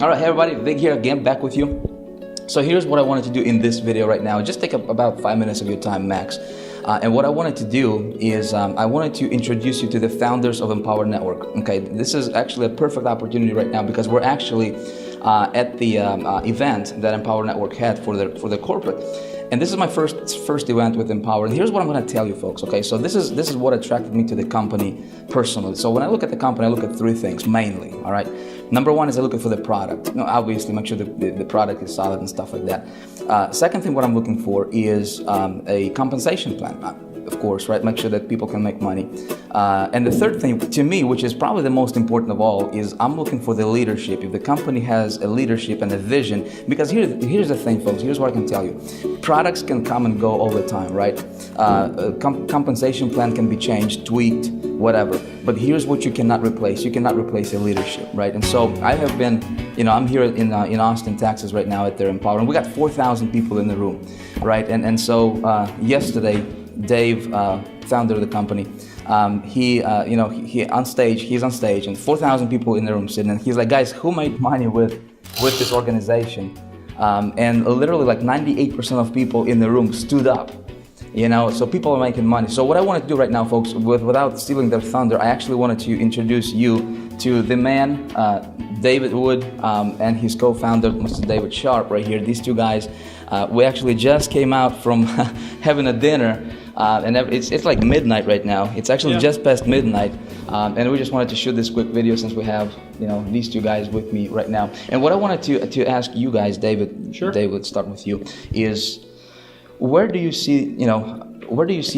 All right, hey everybody, Vic here again, back with you. So here's what I wanted to do in this video right now. Just take about 5 minutes of your time max. And what I wanted to do is I wanted to introduce you to the founders of Empower Network. Okay, this is actually a perfect opportunity right now because we're actually at the event that Empower Network had for the corporate. And this is my first event with Empower. And here's what I'm going to tell you, folks. Okay, so this is what attracted me to the company personally. So when I look at the company, I look at three things mainly. All right. Number one is I look for the product. Obviously, make sure the product is solid and stuff like that. Second thing, what I'm looking for is a compensation plan. Of course, right? Make sure that people can make money. And the third thing, to me, which is probably the most important of all, is I'm looking for the leadership. If the company has a leadership and a vision, because here's the thing, folks. Here's what I can tell you: products can come and go all the time, right? Compensation plan can be changed, tweaked, whatever. But here's what you cannot replace: you cannot replace a leadership, right? And so I have been, I'm here in Austin, Texas, right now at their Empower, and we got 4,000 people in the room, right? And so yesterday, Dave, founder of the company, he's on stage, and 4,000 people in the room sitting, and he's like, guys, who made money with this organization? And literally like 98% of people in the room stood up, so people are making money. So what I wanted to do right now, folks, without stealing their thunder, I actually wanted to introduce you to the man, David Wood, and his co-founder, Mr. David Sharp, right here. These two guys, we actually just came out from having a dinner, and it's like midnight right now. It's actually just past midnight, and we just wanted to shoot this quick video since we have these two guys with me right now. And what I wanted to ask you guys, David, Sure. David, start with you, is where do you see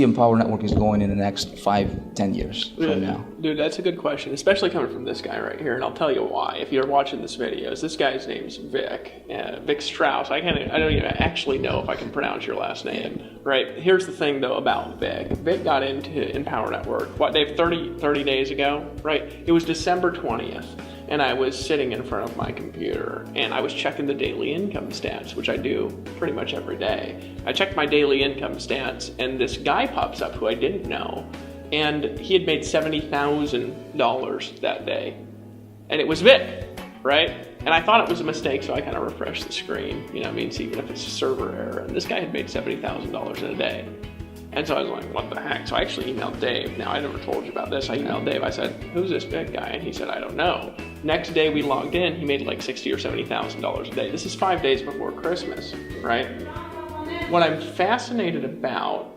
Empower Network is going in the next 5-10 years from now? Dude, that's a good question, especially coming from this guy right here, and I'll tell you why. If you're watching this video, this guy's name's Vick, Vick Strauss. I don't even actually know if I can pronounce your last name, right? Here's the thing though about Vick. Vick got into Empower Network, what, Dave, 30 days ago, right? It was December 20th. And I was sitting in front of my computer and I was checking the daily income stats, which I do pretty much every day. I checked my daily income stats and this guy pops up who I didn't know, and he had made $70,000 that day. And it was Vick, right? And I thought it was a mistake, so I kind of refreshed the screen, see even if it's a server error. And this guy had made $70,000 in a day. And so I was like, what the heck? So I actually emailed Dave. Now, I never told you about this. I emailed Dave. I said, who's this big guy? And he said, I don't know. Next day we logged in, he made like $60,000 or $70,000 a day. This is 5 days before Christmas, right? What I'm fascinated about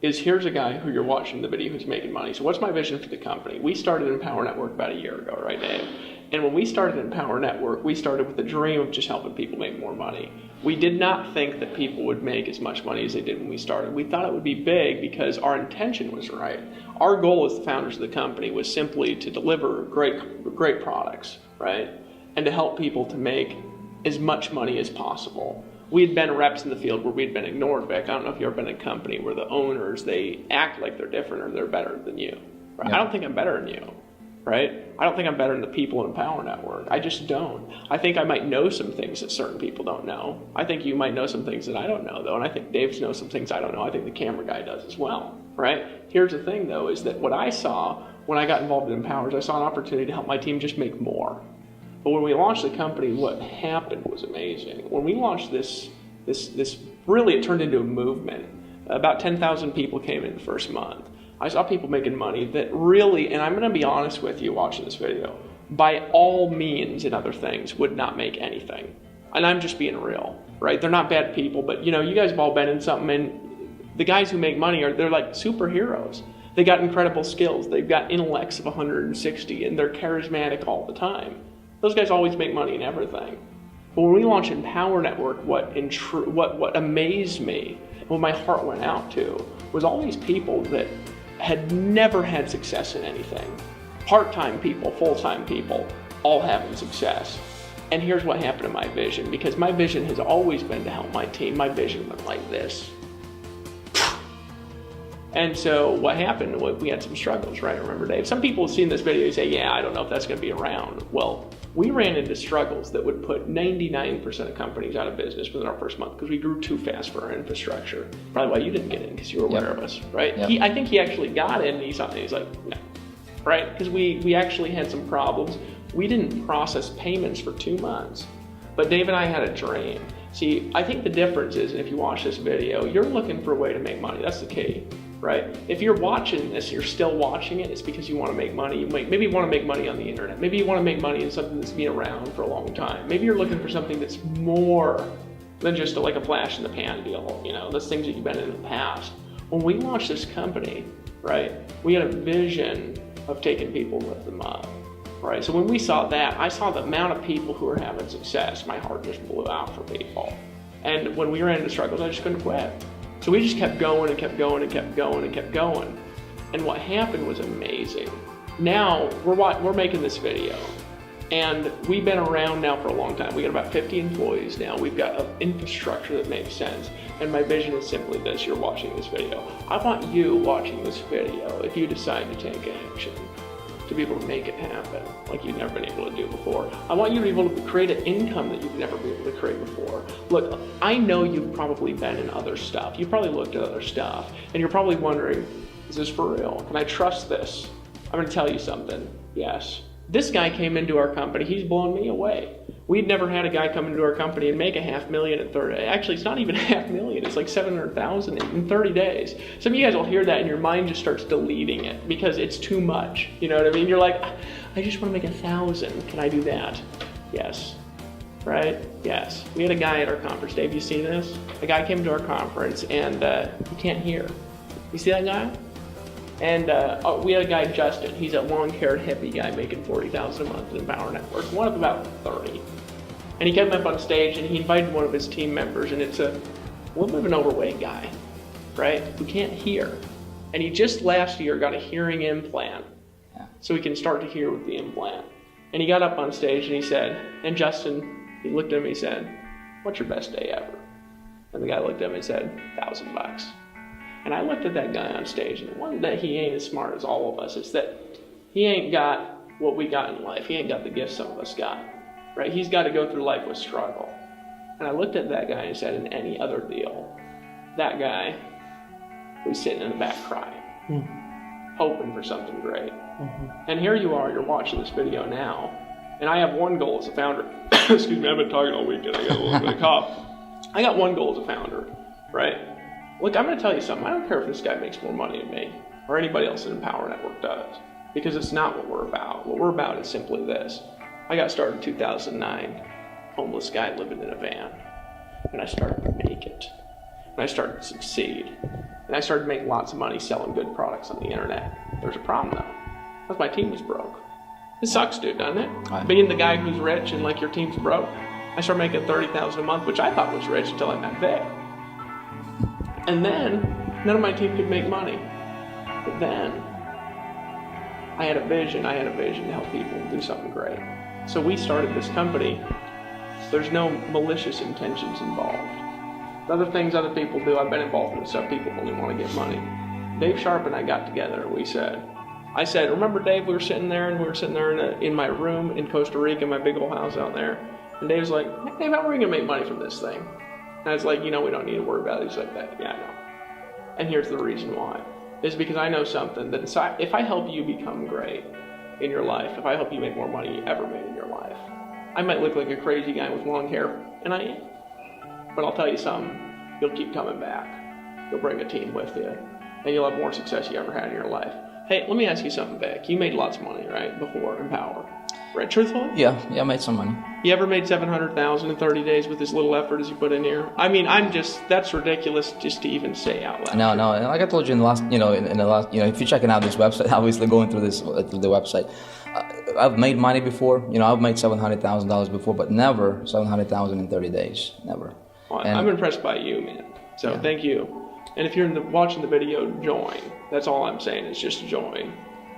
is here's a guy who you're watching the video who's making money. So what's my vision for the company? We started Empower Network about a year ago, right, Dave? And when we started Empower Network, we started with the dream of just helping people make more money. We did not think that people would make as much money as they did when we started. We thought it would be big because our intention was right. Our goal as the founders of the company was simply to deliver great products, right? And to help people to make as much money as possible. We had been reps in the field where we'd been ignored, Vic. I don't know if you've ever been in a company where the owners, they act like they're different or they're better than you. Right? Yeah. I don't think I'm better than you. Right? I don't think I'm better than the people in Empower Network. I just don't. I think I might know some things that certain people don't know. I think you might know some things that I don't know, though, and I think Dave knows some things I don't know. I think the camera guy does as well, right? Here's the thing, though, is that what I saw when I got involved in Empower is I saw an opportunity to help my team just make more. But when we launched the company, what happened was amazing. When we launched this really, it turned into a movement. About 10,000 people came in the first month. I saw people making money that really, and I'm going to be honest with you watching this video, by all means and other things would not make anything. And I'm just being real, right? They're not bad people, but you guys have all been in something, and the guys who make money they're like superheroes. They got incredible skills. They've got intellects of 160, and they're charismatic all the time. Those guys always make money in everything. But when we launched Empower Network, what amazed me, what my heart went out to, was all these people that had never had success in anything. Part-time people, full-time people, all having success. And here's what happened to my vision, because my vision has always been to help my team. My vision went like this. And so what happened, we had some struggles, right? Remember, Dave? Some people have seen this video and say, yeah, I don't know if that's going to be around. Well, we ran into struggles that would put 99% of companies out of business within our first month because we grew too fast for our infrastructure. Probably why you didn't get in, because you were aware of us, right? Yep. I think he actually got in, and he's like, no, right? Because we actually had some problems. We didn't process payments for 2 months. But Dave and I had a dream. See, I think the difference is, and if you watch this video, you're looking for a way to make money. That's the key, right? If you're watching this, you're still watching it, it's because you want to make money. Maybe you want to make money on the internet. Maybe you want to make money in something that's been around for a long time. Maybe you're looking for something that's more than just like a flash in the pan deal, you know, those things that you've been in the past. When we launched this company, right, we had a vision of taking people and lift them up. Right, so when we saw that, I saw the amount of people who were having success. My heart just blew out for people. And when we ran into struggles, I just couldn't quit. So we just kept going and kept going and kept going and kept going. And what happened was amazing. Now we're making this video, and we've been around now for a long time. We got about 50 employees now. We've got an infrastructure that makes sense. And my vision is simply this: you're watching this video. I want you watching this video, if you decide to take action, to be able to make it happen like you've never been able to do before. I want you to be able to create an income that you've never been able to create before. Look, I know you've probably been in other stuff. You've probably looked at other stuff, and you're probably wondering, is this for real? Can I trust this? I'm gonna tell you something. Yes. This guy came into our company, he's blown me away. We'd never had a guy come into our company and make $500,000 in 30 days. Actually, it's not even $500,000, it's like $700,000 in 30 days. Some of you guys will hear that and your mind just starts deleting it because it's too much. You know what I mean? You're like, I just wanna make 1,000. Can I do that? Yes. Right? Yes. We had a guy at our conference. Dave, you see this? A guy came to our conference and he can't hear. You see that guy? And we had a guy, Justin. He's a long-haired hippie guy making $40,000 a month in Empower Network, one of about 30. And he came up on stage and he invited one of his team members, and it's a little bit of an overweight guy, right, who can't hear. And he just last year got a hearing implant, so he can start to hear with the implant. And he got up on stage and he said, and Justin, he looked at him and he said, "What's your best day ever?" And the guy looked at him and said, $1,000. And I looked at that guy on stage, and it wasn't that he ain't as smart as all of us, it's that he ain't got what we got in life. He ain't got the gifts some of us got, right? He's got to go through life with struggle. And I looked at that guy and said, in any other deal, that guy was sitting in the back crying, hoping for something great. And here you are, you're watching this video now, and I have one goal as a founder. Excuse me, I've been talking all weekend, I got a little bit of cough. I got one goal as a founder, right? Look, I'm going to tell you something. I don't care if this guy makes more money than me or anybody else in Empower Network does, because it's not what we're about. What we're about is simply this. I got started in 2009, homeless guy living in a van, and I started to make it, and I started to succeed, and I started to make lots of money selling good products on the internet. There's a problem though, because my team was broke. It sucks, dude, doesn't it? Being the guy who's rich and like your team's broke. I started making $30,000 a month, which I thought was rich until I met Vic. And then, none of my team could make money. But then, I had a vision to help people do something great. So we started this company. There's no malicious intentions involved. The other things other people do, I've been involved in stuff people only want to get money. Dave Sharp and I got together and I said, remember Dave, we were sitting there in my room in Costa Rica, my big old house out there. And Dave's like, hey, Dave, how are we going to make money from this thing? And I was like, we don't need to worry about it. He's like, that, yeah, I know. And here's the reason why. It's because I know something that if I help you become great in your life, if I help you make more money you ever made in your life, I might look like a crazy guy with long hair, and I am. But I'll tell you something, you'll keep coming back. You'll bring a team with you, and you'll have more success you ever had in your life. Hey, let me ask you something, Vic. You made lots of money, right, before Empower? Right, truthfully? Yeah, I made some money. You ever made $700,000 in 30 days with as little effort as you put in here? I mean, that's ridiculous just to even say out loud. No, like I told you in the last, if you're checking out this website, obviously going through the website, I've made money before. I've made $700,000 before, but never $700,000 in 30 days, never. Well, I'm impressed by you, man. So thank you. And if you're watching the video, join. That's all I'm saying is just join.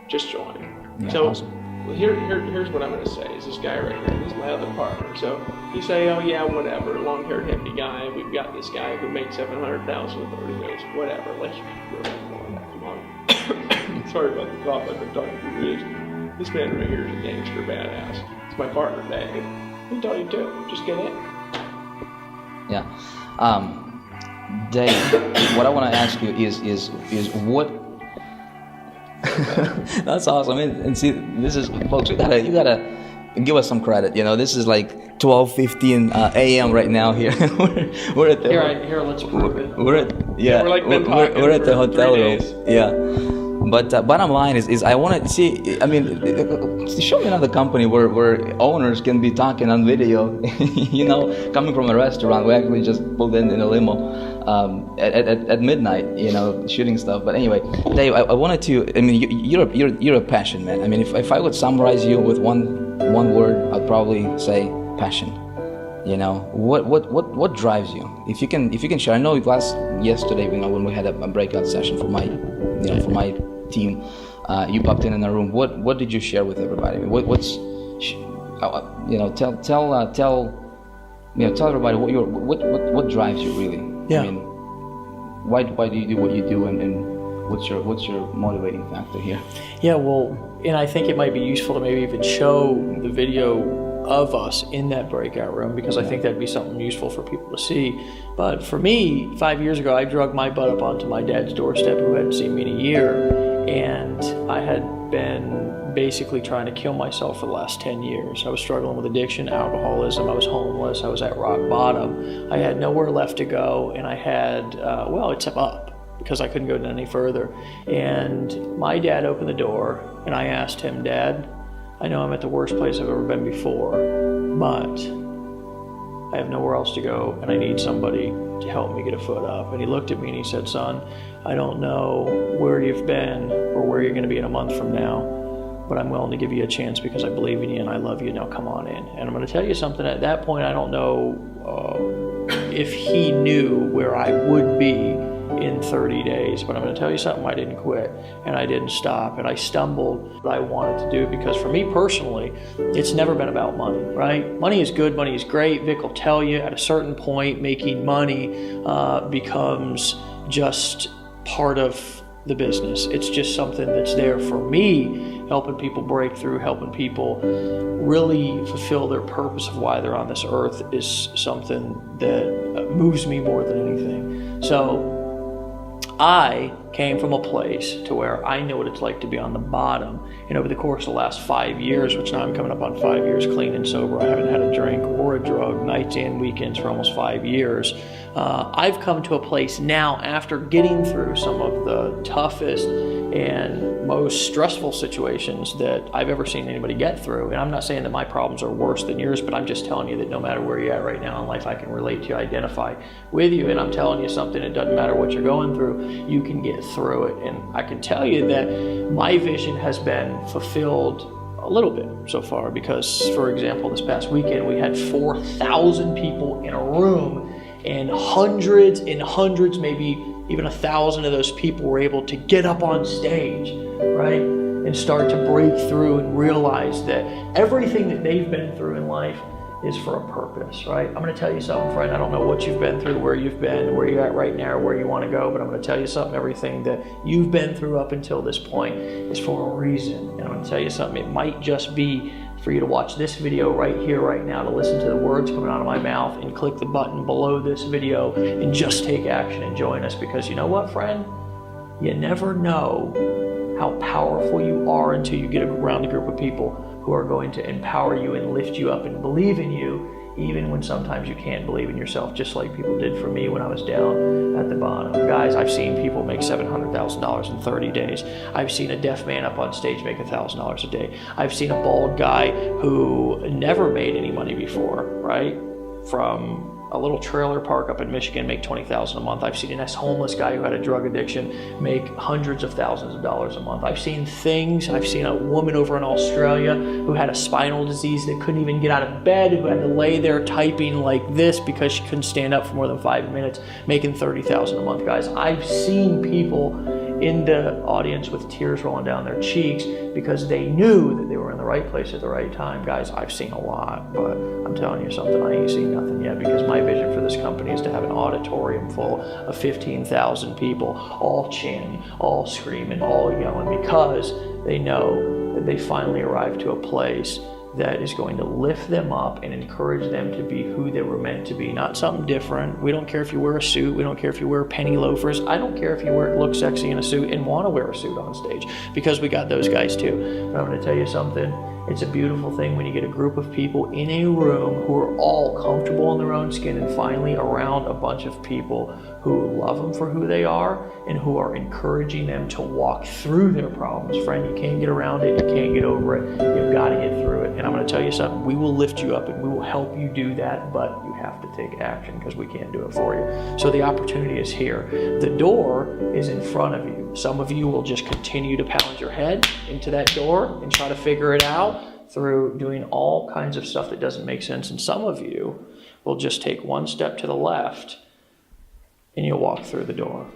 Just join. Yeah, so. Awesome. Well, here's what I'm going to say is this guy right here, he's my other partner. So you say, oh yeah, whatever, long-haired hippie guy, we've got this guy who made $700,000 in 30 days, whatever, let's come on. Sorry about the cough, I've been talking for years. This man right here is a gangster badass. It's my partner, Dave. He'll tell you too, just get in. Yeah. Dave, what I want to ask you is what... That's awesome. And see, this is, folks, you gotta give us some credit. You know, this is like 12:15 a.m. right now here. we're at the here. Let's prove it. We're at we're like been talking we're at the for hotel 3 room. days. Yeah. But bottom line is I want to see. I mean, show me another company where owners can be talking on video. You know, coming from a restaurant. We actually just pulled in a limo at midnight. You know, shooting stuff. But anyway, Dave, I wanted to. I mean, you're a passion man. I mean, if I would summarize you with one word, I'd probably say passion. You know, what drives you? If you can share. I know yesterday, you know, when we had a breakout session for my team, you popped in a room. What did you share with everybody? What's you know, tell everybody what drives you really. Yeah. I mean, why do you do what you do, and what's your motivating factor here? Yeah, well, and I think it might be useful to maybe even show the video of us in that breakout room, because I think that'd be something useful for people to see. But for me, 5 years ago, I drug my butt up onto my dad's doorstep, who hadn't seen me in a year, and I had been basically trying to kill myself for the last 10 years. I was struggling with addiction, alcoholism, I was homeless, I was at rock bottom. I had nowhere left to go, and I had, except up, because I couldn't go any further. And my dad opened the door, and I asked him, Dad, I know I'm at the worst place I've ever been before, but I have nowhere else to go, and I need somebody to help me get a foot up. And he looked at me and he said, son, I don't know where you've been or where you're going to be in a month from now, but I'm willing to give you a chance because I believe in you and I love you. Now come on in. And I'm going to tell you something. At that point, I don't know if he knew where I would be in 30 days, but I'm going to tell you something. I didn't quit and I didn't stop, and I stumbled what I wanted to do, because for me personally, it's never been about money, right? Money is good, money is great. Vic will tell you at a certain point, making money becomes just part of the business. It's just something that's there for me, helping people break through, helping people really fulfill their purpose of why they're on this earth is something that moves me more than anything. So I came from a place to where I know what it's like to be on the bottom. And over the course of the last 5 years, which now I'm coming up on 5 years clean and sober, I haven't had a drink or a drug, nights and weekends, for almost 5 years. I've come to a place now, after getting through some of the toughest and most stressful situations that I've ever seen anybody get through. And I'm not saying that my problems are worse than yours, but I'm just telling you that no matter where you're at right now in life, I can relate to you, identify with you. And I'm telling you something, it doesn't matter what you're going through, you can get through it. And I can tell you that my vision has been fulfilled a little bit so far, because, for example, this past weekend, we had 4,000 people in a room, and hundreds, maybe even 1,000 of those people were able to get up on stage, right? And start to break through and realize that everything that they've been through in life is for a purpose, right? I'm going to tell you something, friend. I don't know what you've been through, where you've been, where you're at right now, or where you want to go, but I'm going to tell you something. Everything that you've been through up until this point is for a reason. And I'm going to tell you something. It might just be for you to watch this video right here, right now, to listen to the words coming out of my mouth, and click the button below this video and just take action and join us. Because you know what, friend? You never know how powerful you are until you get around a group of people who are going to empower you and lift you up and believe in you, even when sometimes you can't believe in yourself, just like people did for me when I was down at the bottom. Guys, I've seen people make $700,000 in 30 days. I've seen a deaf man up on stage make $1,000 a day. I've seen a bald guy who never made any money before, right? From a little trailer park up in Michigan make $20,000 a month. I've seen an ex-homeless guy who had a drug addiction make hundreds of thousands of dollars a month. I've seen things. I've seen a woman over in Australia who had a spinal disease that couldn't even get out of bed, who had to lay there typing like this because she couldn't stand up for more than 5 minutes, making $30,000 a month. Guys, I've seen people in the audience with tears rolling down their cheeks because they knew that they were in the right place at the right time. Guys, I've seen a lot, but I'm telling you something, I ain't seen nothing yet, because my vision for this company is to have an auditorium full of 15,000 people, all chanting, all screaming, all yelling, because they know that they finally arrived to a place that is going to lift them up and encourage them to be who they were meant to be, not something different. We don't care if you wear a suit. We don't care if you wear penny loafers. I don't care if you look sexy in a suit and want to wear a suit on stage, because we got those guys too. But I'm going to tell you something. It's a beautiful thing when you get a group of people in a room who are all comfortable in their own skin and finally around a bunch of people who love them for who they are and who are encouraging them to walk through their problems. Friend, you can't get around it, you can't get over it, you've got to get through it. And I'm going to tell you something, we will lift you up and we will help you do that, but you have to take action because we can't do it for you. So the opportunity is here. The door is in front of you. Some of you will just continue to pound your head into that door and try to figure it out through doing all kinds of stuff that doesn't make sense. And some of you will just take one step to the left and you'll walk through the door.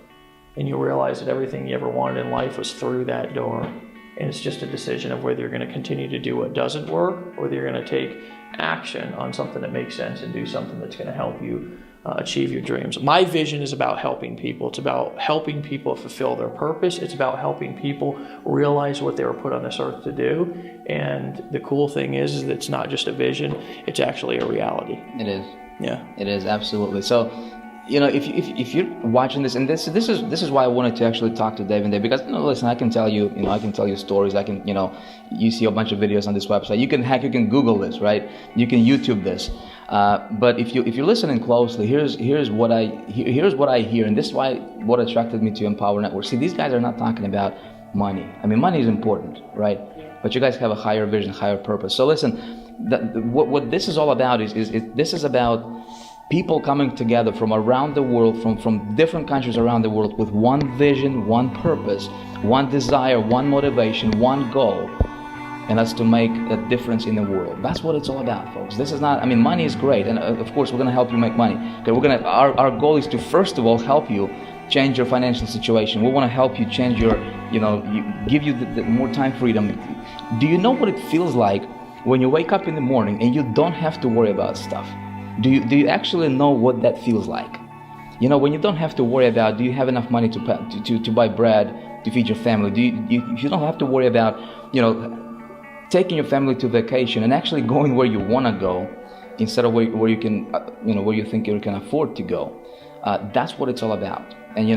And you'll realize that everything you ever wanted in life was through that door. And it's just a decision of whether you're going to continue to do what doesn't work or whether you're going to take action on something that makes sense and do something that's going to help you achieve your dreams. My vision is about helping people. It's about helping people fulfill their purpose. It's about helping people realize what they were put on this earth to do. And the cool thing is that it's not just a vision, it's actually a reality. It is. Yeah. It is, absolutely. So, you know, if you're watching this, and this is why I wanted to actually talk to Dave and Dave, because, you know, listen, I can tell you stories. I can, you know, you see a bunch of videos on this website. You can Google this, right? You can YouTube this. But if you're listening closely, here's what I hear, and this is what attracted me to Empower Network. See, these guys are not talking about money. I mean, money is important, right? But you guys have a higher vision, higher purpose. So listen, what this is all about is this is about people coming together from around the world, from different countries around the world, with one vision, one purpose, one desire, one motivation, one goal, and that's to make a difference in the world. That's what it's all about, folks. This is not, I mean, money is great, and of course we're going to help you make money. Okay, our goal is to first of all help you change your financial situation. We want to help you change your, give you the more time freedom. Do you know what it feels like when you wake up in the morning and you don't have to worry about stuff? Do you actually know what that feels like? You know, when you don't have to worry about, do you have enough money to buy bread to feed your family? You don't have to worry about, taking your family to vacation and actually going where you want to go instead of where you can, where you think you can afford to go. That's what it's all about. And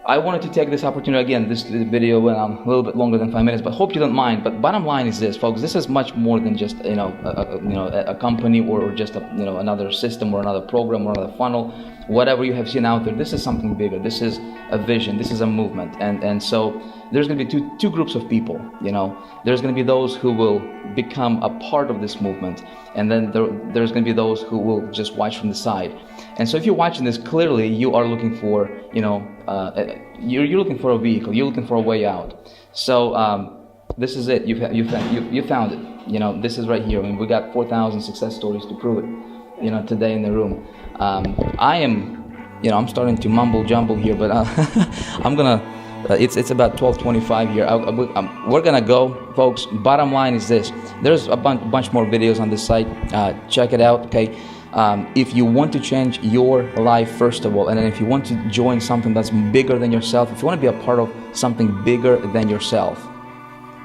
I wanted to take this opportunity, again, this video went on a little bit longer than 5 minutes, but hope you don't mind. But bottom line is this, folks, this is much more than just, a company or just another system or another program or another funnel, whatever you have seen out there. This is something bigger. This is a vision. This is a movement. And so there's going to be two groups of people, There's going to be those who will become a part of this movement, and then there's going to be those who will just watch from the side. And so if you're watching this, clearly you are looking for, you're looking for a vehicle, you're looking for a way out. So this is it. You found it. This is right here. I mean, we got 4,000 success stories to prove it, today in the room. I am, I'm starting to mumble jumble here, but I'm gonna. It's about 12:25 here. We're gonna go, folks. Bottom line is this: there's a bunch more videos on this site. Check it out, okay? If you want to change your life, first of all, and then if you want to join something that's bigger than yourself, if you want to be a part of something bigger than yourself,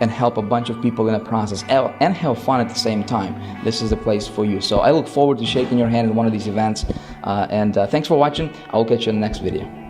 and help a bunch of people in the process, and have fun at the same time, this is the place for you. So I look forward to shaking your hand at one of these events. And thanks for watching. I will catch you in the next video.